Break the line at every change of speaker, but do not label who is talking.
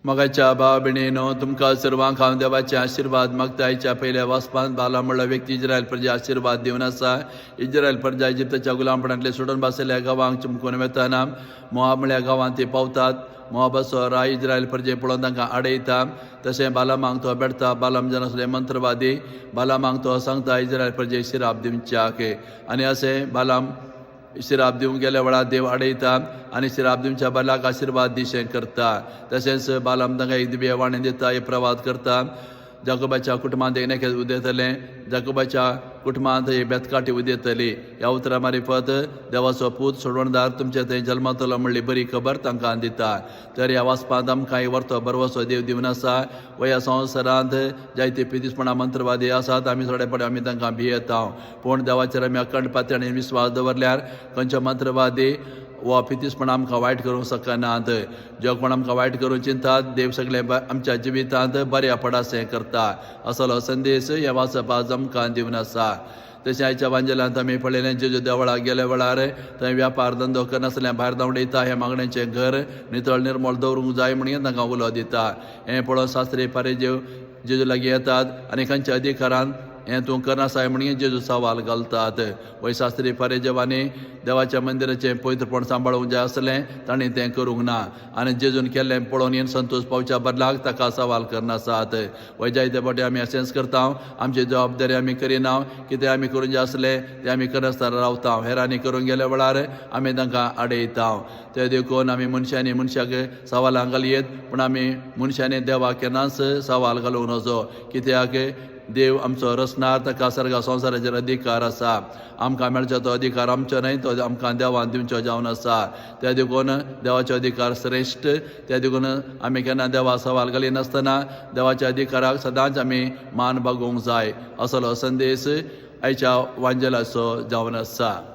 मगाच्या भाव भयणीनो तुमकां सर्वांक हांव देवाचे आशिर्वाद मागतायच्या पयल्या वचपान बाला म्हणल्यार व्यक्ती इस्रायल प्रजे आशिर्वाद दिवन आसा. इस्रायल प्रजा इजिप्ताच्या गुलामपणांतले सोडून बसयल्या गांवांक चिमकून वेताना मोआब म्हळ्या गांवांत ते पावतात. मोआबाचो राय इस्रायल प्रजे पळोवन तांकां आडयता. तशें बालामांक तो बेडता. बालाम जावन आसले मंत्रवादी. बालामांक तो सांगता इस्रायल प्रजेक शिराप दिवच्याक. आनी अशें बालाम शिराप दिवंक गेल्या वेळार देव आडयता आनी शिराप दिवच्या बालाक आशिर्वाद दिशें करता. तशेंच बालाम तांकां एक दिव्य वाणी दिता. हे प्रवाद करता. जाकोबाच्या कुटुंबांत एक नेखें उदेतलें. जाकोबाच्या कुटुंबांत एक बेतकाटी उदेतली. ह्या उतरा मारिफत देवाचो पूत सोडवणदार तुमचे थंय जल्मातलो म्हणली बरी खबर तांकां दिता. तर ह्या वाचपांत आमकां एक वर्तो बरवसो देव दिवन आसा. व ह्या संवसारांत जायते पितीसपणां मंत्रवादी आसात. आमी थोडे फावटी आमी तांकां भियेता. पूण देवाचेर आमी अखंड पातळीन विस्वास दवरल्यार खंयचो मंत्रवादी वा पितीसपणां आमकां वायट करूंक शकनात. जो कोण आमकां वायट करूंक चिंतात देव सगळे आमच्या जिवितांत बऱ्या पडासे करता. असलो संदेश हे वाचपाक आमकां दिवन आसा. तशें आयच्या वांजेलांत आमी पळयलें जेजू देवळाक गेल्या वेळार थंय व्यापार धंदो करनासलें भायर धांवडयता. हें मागण्यांचें घर नितळ निर्मळ दवरूंक जाय म्हणून तांकां उलो दिता. हें पळोवन शास्त्री फारीजेव जेजू लागीं येतात आनी खंयच्या अधिकारान हें तूं करनासाय म्हणून जेजू सवाल घालतात. वय शास्त्री फारीजेवांनी देवाच्या मंदिराचें पवित्रपण सांबाळूंक जाय आसलें तांणी तें करूंक ना. आनी जेजून केल्लें पळोवन येवन संतोश पावच्या बदलाक ताका सवाल करनासात. वय जायते फावटी आमी अशेंच करता. आमची जबाबदारी आमी करिना. कितें आमी करूंक जाय आसलें तें आमी करनासतना रावता. हेरांनी करूंक गेल्या वेळार आमी तांकां आडयता. ते देखून आमी मनशांनी मनशाक सवालां घालयेत पूण आमी मनशांनी देवाक केन्नाच सवाल घालूंक नजो. कित्याक देव आमचो रचणार. ताका सर्गा संवसाराचेर अधिकार आसा. आमकां मेळचो तो अधिकार आमचो न्हय. तो आमकां देवान दिवचो जावन आसा. त्या देखून देवाचो अधिकार श्रेश्ठ. त्या देखून आमी केन्ना देवा सवाल घालिनासतना देवाच्या अधिकाराक सदांच आमी मान बागोवंक जाय. असलो संदेश आयच्या वांजेलाचो जावन आसा.